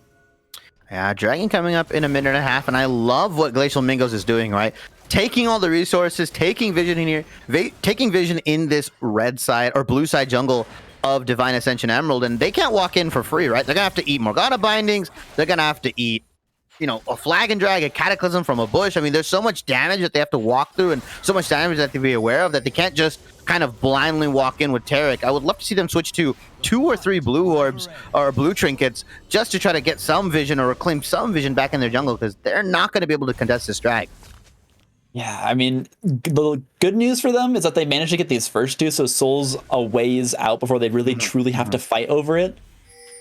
Yeah, Dragon coming up in a minute and a half, and I love what Glacial Mingos is doing, right? Taking all the resources, taking vision in here, taking vision in this red side or blue side jungle of Divine Ascension Emerald, and they can't walk in for free, right? They're gonna have to eat Morgana bindings, they're gonna have to eat, a flag and drag, a cataclysm from a bush. I mean, there's so much damage that they have to walk through and so much damage that they have to be aware of that they can't just kind of blindly walk in with Tarek. I would love to see them switch to 2 or 3 blue orbs or blue trinkets just to try to get some vision or reclaim some vision back in their jungle, because they're not going to be able to contest this drag. Yeah, I mean, the good news for them is that they managed to get these first 2, so Soul's a ways out before they really truly have to fight over it.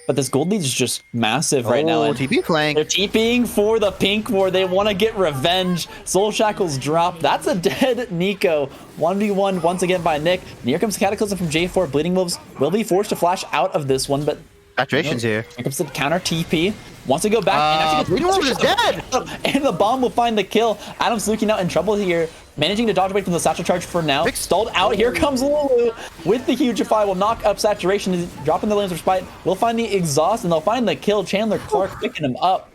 But this gold lead is just massive right now. TP playing. They're TPing for the pink ward. They want to get revenge. Soul Shackles drop. That's a dead Nico. 1v1 once again by Nick. And here comes Cataclysm from J4. Bleeding Wolves will be forced to flash out of this one, but saturation's here. Here comes the counter TP. Wants to go back and actually Bleeding Wolves is dead. And the bomb will find the kill. Adam Sluki now in trouble here. managing to dodge away from the satchel charge for now. Stalled out. Here comes Lulu with the Hugify. Will knock up Saturation. He's dropping the Lancer Spite. We'll find the exhaust, and they'll find the kill. Chandler Clark picking him up.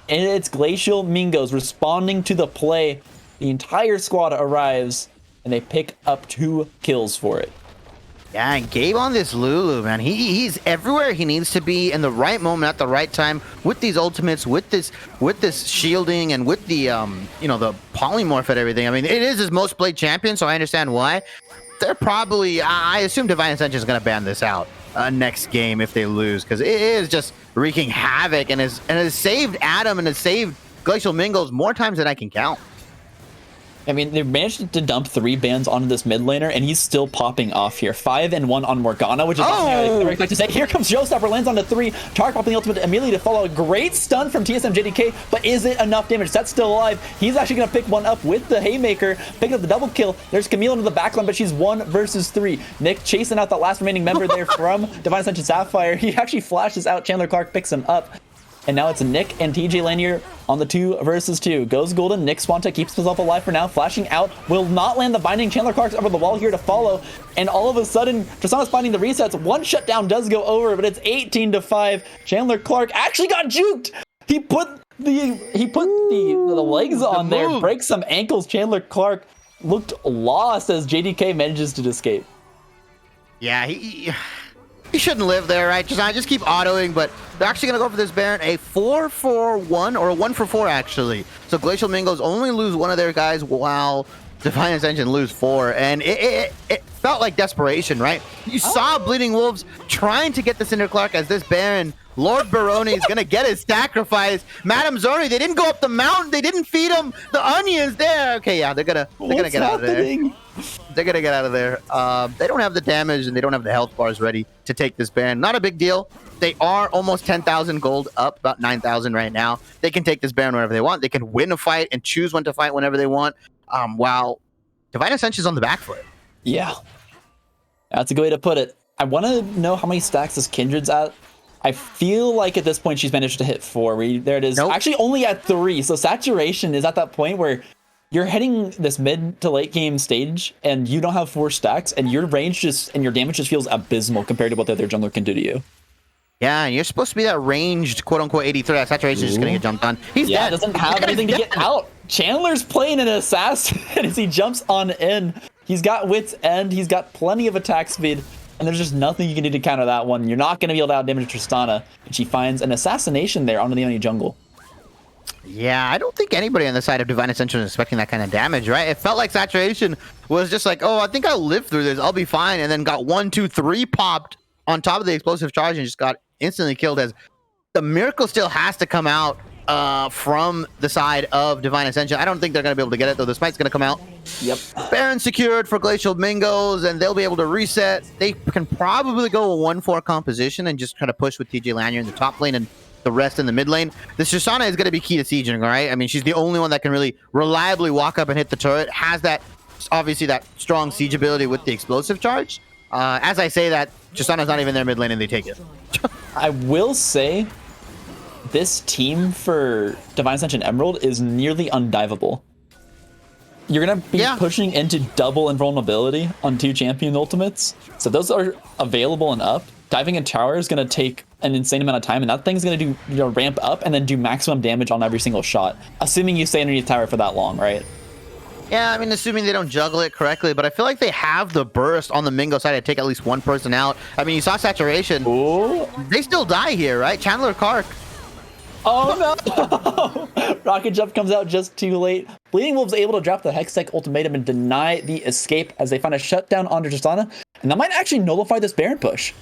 And it's Glacial Mingos responding to the play. The entire squad arrives, and they pick up 2 kills for it. Yeah, and Gabe on this Lulu, man, he's everywhere he needs to be in the right moment at the right time with these ultimates, with this shielding, and with the the polymorph and everything. I mean, it is his most played champion, so I understand why. They're probably, I assume Divine Ascension is going to ban this out next game if they lose, because it is just wreaking havoc and has saved Adam and has saved Glacial Mingos more times than I can count. I mean, they managed to dump 3 bans onto this mid laner, and he's still popping off here. 5 and 1 on Morgana, which is nothing I would expect to say. Here comes Showstopper, lands onto 3. Tark popping the ultimate immediately to follow. A great stun from TSM JDK, but is it enough damage? Set's still alive. He's actually going to pick one up with the Haymaker, picking up the double kill. There's Camille into the backline, but she's 1 versus 3. Nick chasing out that last remaining member there from Divine Ascension Sapphire. He actually flashes out. Chandler Clark picks him up. And now it's Nick and TJ Lanier on the 2 versus 2. Goes golden. Nick Swanta keeps himself alive for now. Flashing out. Will not land the binding. Chandler Clark's over the wall here to follow. And all of a sudden, Tristana's finding the resets. 1 shutdown does go over, but it's 18-5. Chandler Clark actually got juked. He put the legs on there. Breaks some ankles. Chandler Clark looked lost as JDK manages to escape. Yeah, he shouldn't live there, right? Just keep autoing, but they're actually going to go for this Baron. A 4-4-1, or a 1-for-4, actually. So Glacial Mingos only lose 1 of their guys, while Divine Ascension lose 4. And it felt like desperation, right? You saw Bleeding Wolves trying to get the Cinder Clark as this Baron, Lord Baroni, is going to get his sacrifice. Madame Zoni, they didn't go up the mountain. They didn't feed him the onions there. Okay, yeah, they're gonna get out of there. They're gonna get out of there. They don't have the damage and they don't have the health bars ready to take this Baron. Not a big deal. They are almost 10,000 gold up, about 9,000 right now. They can take this Baron whenever they want. They can win a fight and choose when to fight whenever they want. While Divine Ascension is on the back foot. Yeah, that's a good way to put it. I want to know how many stacks this Kindred's at. I feel like at this point she's managed to hit 4. There it is. Nope. Actually, only at 3. So Saturation is at that point where you're heading this mid to late game stage and you don't have 4 stacks, and your range and your damage just feels abysmal compared to what the other jungler can do to you. Yeah, and you're supposed to be that ranged quote-unquote 83. That Saturation is just going to get jumped on. He's dead. Doesn't have anything to get out. Chandler's playing an assassin as he jumps on in. He's got Wit's End. He's got plenty of attack speed. And there's just nothing you can do to counter that one. You're not going to be able to outdamage Tristana. And she finds an assassination there onto the enemy jungle. Yeah, I don't think anybody on the side of Divine Ascension is expecting that kind of damage, right? It felt like Saturation was just like, oh, I think I'll live through this. I'll be fine. And then got 1, 2, 3 popped on top of the explosive charge and just got instantly killed, as the miracle still has to come out from the side of Divine Ascension. I don't think they're going to be able to get it, though. The smite's going to come out. Yep. Baron secured for Glacial Mingos, and they'll be able to reset. They can probably go a 1-4 composition and just try to push with TJ Lanier in the top lane and the rest in the mid lane. This Tristana is going to be key to sieging, right? I mean, she's the only one that can really reliably walk up and hit the turret. Has that, obviously, that strong siege ability with the explosive charge. As I say that, Tristana's not even their mid lane, and they take it. I will say, this team for Divine Ascension Emerald is nearly undivable. You're going to be pushing into double invulnerability on 2 champion ultimates. So those are available and up. Diving in tower is going to take an insane amount of time, and that thing's going to do ramp up and then do maximum damage on every single shot. Assuming you stay underneath tower for that long, right? Yeah, I mean, assuming they don't juggle it correctly, but I feel like they have the burst on the Mingo side to take at least 1 person out. I mean, you saw Saturation. Ooh. They still die here, right? Chandler Clark. Oh no! Rocket Jump comes out just too late. Bleeding Wolves able to drop the Hextech ultimatum and deny the escape as they find a shutdown onto Tristana, and that might actually nullify this Baron push.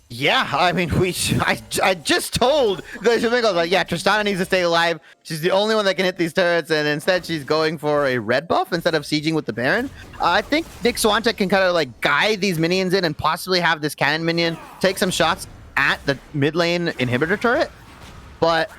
Yeah, I mean, I just told Glacial Mingos, like, yeah, Tristana needs to stay alive. She's the only one that can hit these turrets, and instead she's going for a red buff instead of sieging with the Baron. I think Nick Swantek can kind of like guide these minions in and possibly have this cannon minion take some shots at the mid lane inhibitor turret, but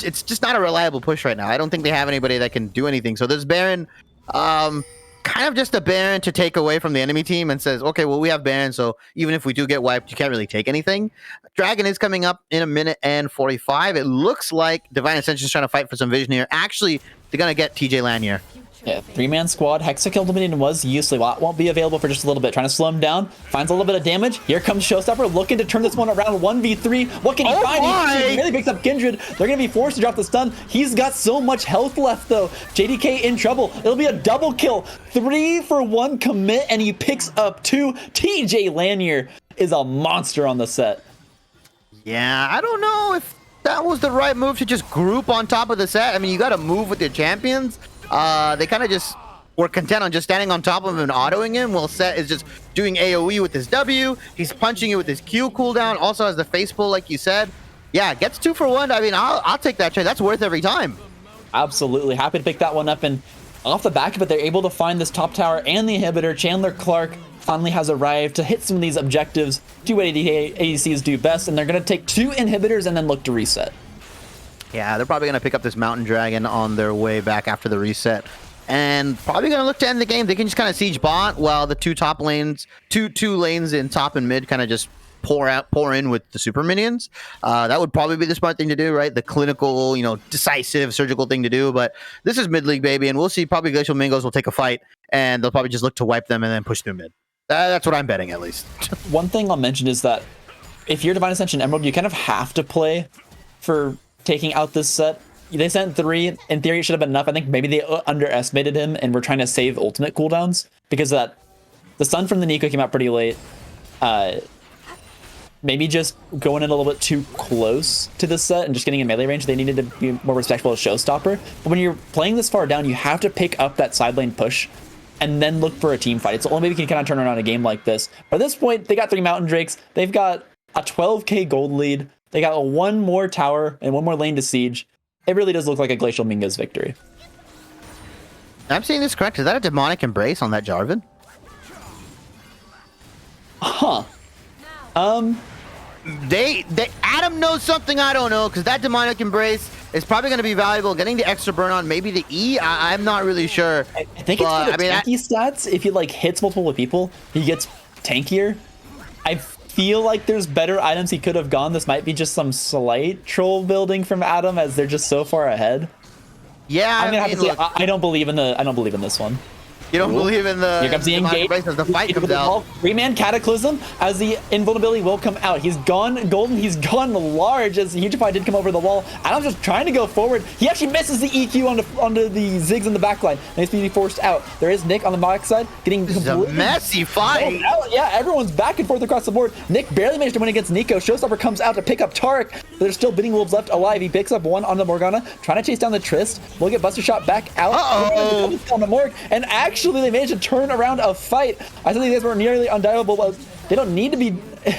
it's just not a reliable push right now. I don't think they have anybody that can do anything. So this Baron, kind kind of just a Baron to take away from the enemy team and says, okay, well, we have Baron, so even if we do get wiped, you can't really take anything. Dragon is coming up in 1:45. It looks like Divine Ascension is trying to fight for some vision here. Actually, they're going to get TJ Lanier. Yeah, 3-man squad. Hexakill Dominion was used. Won't be available for just a little bit. Trying to slow him down. Finds a little bit of damage. Here comes Showstopper looking to turn this one around. 1v3. What can he find? He really picks up Kindred. They're going to be forced to drop the stun. He's got so much health left, though. JDK in trouble. It'll be a double kill. 3-for-1 commit, and he picks up 2. TJ Lanier is a monster on the set. Yeah, I don't know if that was the right move to just group on top of the set. I mean, you got to move with your champions. They kind of just were content on just standing on top of him and autoing him, while Set is just doing AoE with his W. He's punching it with his Q cooldown. Also has the face pull, like you said. Yeah, gets 2-for-1. I mean, I'll take that trade. That's worth every time. Absolutely. Happy to pick that one up. And off the back of it, they're able to find this top tower and the inhibitor. Chandler Clark finally has arrived to hit some of these objectives. Do what ADCs do best, and they're going to take 2 inhibitors and then look to reset. Yeah, they're probably going to pick up this Mountain Dragon on their way back after the reset. And probably going to look to end the game. They can just kind of siege bot while the two top lanes, two lanes in top and mid kind of just pour in with the super minions. That would probably be the smart thing to do, right? The clinical, decisive, surgical thing to do. But this is mid-league, baby, and we'll see. Probably Glacial Mingos will take a fight, and they'll probably just look to wipe them and then push through mid. That's what I'm betting, at least. One thing I'll mention is that if you're Divine Ascension Emerald, you kind of have to play for taking out this set. They sent 3. In theory, it should have been enough. I think maybe they underestimated him and were trying to save ultimate cooldowns because the stun from the Nico came out pretty late. Maybe just going in a little bit too close to this set and just getting in melee range. They needed to be more respectful of Showstopper. But when you're playing this far down, you have to pick up that side lane push and then look for a team fight. It's the only way we can kind of turn around a game like this. But at this point, they got 3 Mountain Drakes. They've got a 12k gold lead. They got 1 more tower and 1 more lane to siege. It really does look like a Glacial Mingos victory. I'm seeing this correct. Is that a demonic embrace on that Jarvan? Huh. Adam knows something I don't know, because that demonic embrace is probably going to be valuable. Getting the extra burn on maybe the E, I'm not really sure. I think it's for the tanky stats. If he hits multiple people, he gets tankier. I feel like there's better items he could have gone. This might be just some slight troll building from Adam, as they're just so far ahead. Yeah, I'm gonna have to say I don't believe in this one. You don't believe in the... Here comes the engage. As the fight comes out. 3-man Cataclysm as the invulnerability will come out. He's gone golden. He's gone large as Hugify did come over the wall. Adam's just trying to go forward. He actually misses the EQ onto the Ziggs in the backline. And he's being forced out. There is Nick on the backside getting... This is a messy fight. Yeah, everyone's back and forth across the board. Nick barely managed to win against Nico. Showstopper comes out to pick up Tarek. There's still Bidding Wolves left alive. He picks up 1 on the Morgana, trying to chase down the Trist. We'll get Buster Shot back out. On the Morg. And actually, they managed to turn around a fight. I thought these guys were nearly undieable. They don't need to be.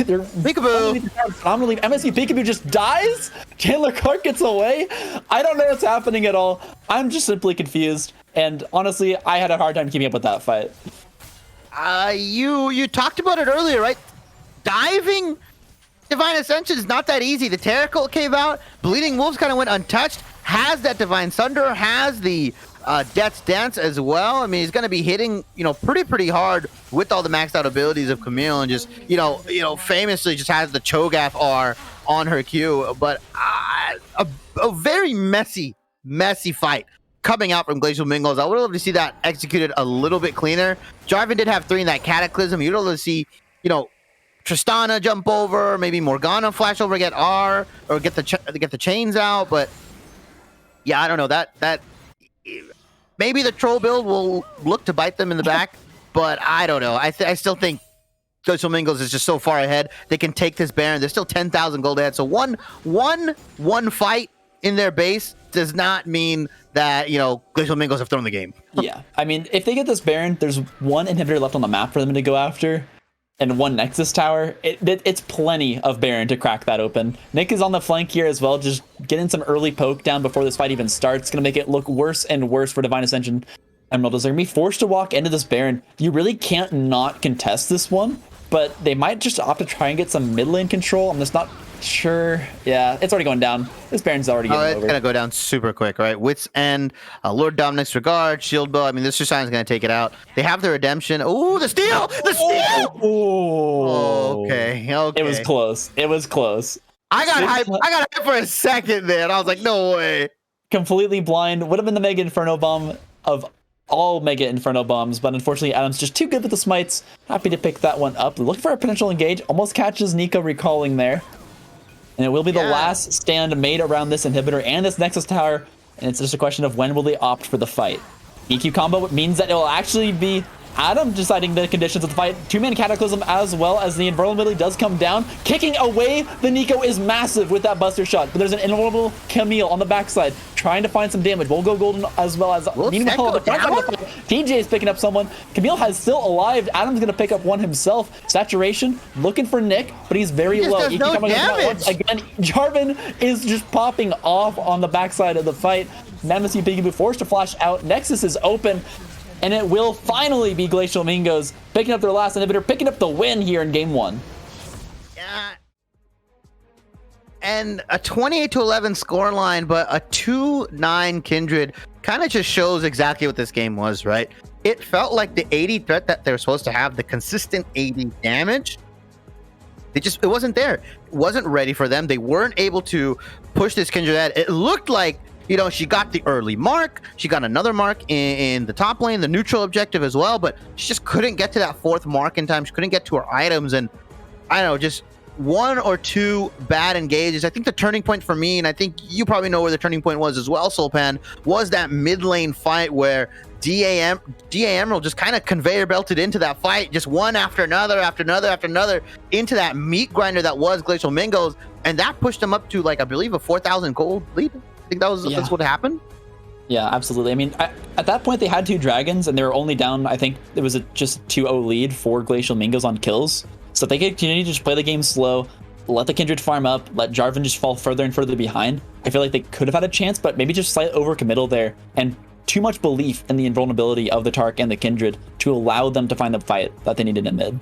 They're Peekaboo. phenomenally. MSC Peekaboo just dies. Chandler Clark gets away. I don't know what's happening at all. I'm just simply confused. And honestly, I had a hard time keeping up with that fight. You talked about it earlier, right? Diving Divine Ascension is not that easy. The Terror Cult came out. Bleeding Wolves kind of went untouched. Has that Divine Thunder. Has the Death's Dance as well. I mean, he's going to be hitting, pretty hard with all the maxed out abilities of Camille, and just, famously just has the Cho'Gath R on her Q. But a very messy fight coming out from Glacial Mingos. I would love to see that executed a little bit cleaner. Jarvan did have 3 in that Cataclysm. You'd love to see, Tristana jump over, maybe Morgana flash over, get R, or get the chains out. But yeah, I don't know, that maybe the troll build will look to bite them in the back, but I don't know. I still think Glacial Mingos is just so far ahead. They can take this Baron. There's still 10,000 gold ahead. So one fight in their base does not mean that, Glacial Mingos have thrown the game. Yeah. I mean, if they get this Baron, there's 1 inhibitor left on the map for them to go after, and 1 Nexus tower. It's plenty of Baron to crack that open. Nick is on the flank here as well, just getting some early poke down before this fight even starts. It's going to make it look worse and worse for Divine Ascension Emerald. They're going to be forced to walk into this Baron. You really can't not contest this one, but they might just opt to try and get some mid lane control. I'm just not Sure. Yeah, it's already going down. This Baron's already getting It's over. gonna go down super quick, right? Wits End, Lord Dominic's Regard, Shield Bow. I mean, this Shushan's gonna take it out. They have the redemption. Ooh, the steal! The steal! Oh, Okay. It was close. It was close. I got hyped for a second there, and I was like, no way. Completely blind. Would have been the Mega Inferno Bomb of all Mega Inferno Bombs, but unfortunately Adam's just too good with the smites. Happy to pick that one up. Looking for a potential engage. Almost catches Nico recalling there. And it will be the last stand made around this inhibitor and this Nexus Tower. And it's just a question of when will they opt for the fight. EQ combo means that it will actually be Adam deciding the conditions of the fight. Two-man Cataclysm as well as the invulnerability does come down. Kicking away the Nico is massive with that Buster Shot. But there's an invulnerable Camille on the backside trying to find some damage. We'll go golden as well as meanwhile the front side of the fight. TJ is picking up someone. Camille has still alive. Adam's going to pick up one himself. Saturation looking for Nick, but he's very low. Does no damage. Again, Jarvan is just popping off on the backside of the fight. Mammoth Peekaboo forced to flash out. Nexus is open. And it will finally be Glacial Mingos picking up their last inhibitor, picking up the win here in game 1. Yeah. And a 28-11 scoreline, but a 2-9 Kindred kind of just shows exactly what this game was, right? It felt like the 80 threat that they were supposed to have, the consistent 80 damage, it wasn't there. It wasn't ready for them. They weren't able to push this Kindred out. It looked like, you know, she got the early mark. She got another mark in the top lane, the neutral objective as well, but she just couldn't get to that fourth mark in time. She couldn't get to her items, and I don't know, just one or two bad engages. I think the turning point for me, and I think you probably know where the turning point was as well, Soulpan, was that mid lane fight where DA Emerald just kind of conveyor belted into that fight, just one after another, into that meat grinder that was Glacial Mingos, and that pushed them up to, like, I believe a 4,000 gold lead. I think that's what happened. Yeah, absolutely. I mean, at that point, they had 2 dragons, and they were only down, I think it was just 2-0 lead for Glacial Mingos on kills. So if they could continue to just play the game slow, let the Kindred farm up, let Jarvan just fall further and further behind, I feel like they could have had a chance, but maybe just slight overcommittal there, and too much belief in the invulnerability of the Tark and the Kindred to allow them to find the fight that they needed in mid.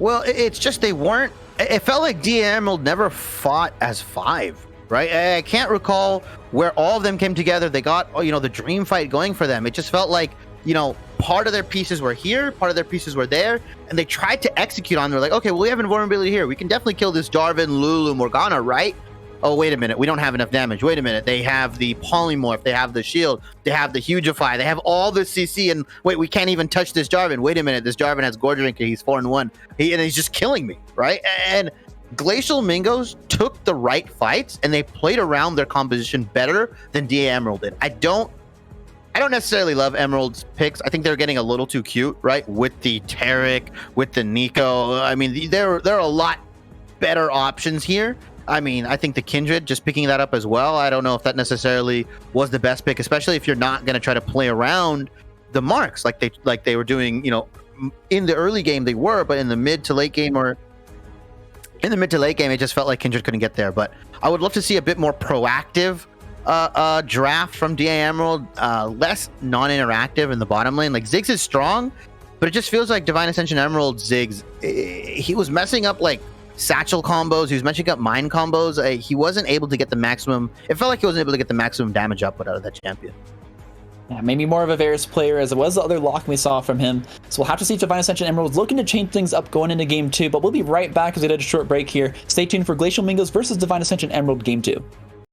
Well, it's just they weren't... It felt like DA Emerald never fought as 5. Right? I can't recall where all of them came together. They got, you know, the dream fight going for them. It just felt like, you know, part of their pieces were here, part of their pieces were there, and they tried to execute on them. They're like, okay, well, we have invulnerability here. We can definitely kill this Jarvan, Lulu, Morgana, right? Oh, wait a minute. We don't have enough damage. Wait a minute. They have the Polymorph. They have the Shield. They have the Hugify. They have all the CC, and wait, we can't even touch this Jarvan. Wait a minute. This Jarvan has Gorge Drinker. He's 4-1. And he's just killing me, right? And Glacial Mingos took the right fights, and they played around their composition better than DA Emerald did. I don't necessarily love Emerald's picks. I think they're getting a little too cute, right? With the Taric, with the Nico. I mean, there are a lot better options here. I mean, I think the Kindred, just picking that up as well, I don't know if that necessarily was the best pick, especially if you're not going to try to play around the marks like they were doing, you know, in the early game they were, but in the mid to late game it just felt like Kindred couldn't get there. But I would love to see a bit more proactive draft from DA Emerald, less non-interactive in the bottom lane. Like, Ziggs is strong, but it just feels like Divine Ascension Emerald Ziggs, he was messing up like satchel combos, he was messing up mine combos. He wasn't able to get the maximum, it felt like he wasn't able to get the maximum damage output out of that champion. Yeah, maybe more of a Varus player as it was the other lock we saw from him. So we'll have to see if Divine Ascension Emerald's looking to change things up going into game 2, but we'll be right back as we did a short break here. Stay tuned for Glacial Mingos versus Divine Ascension Emerald game 2.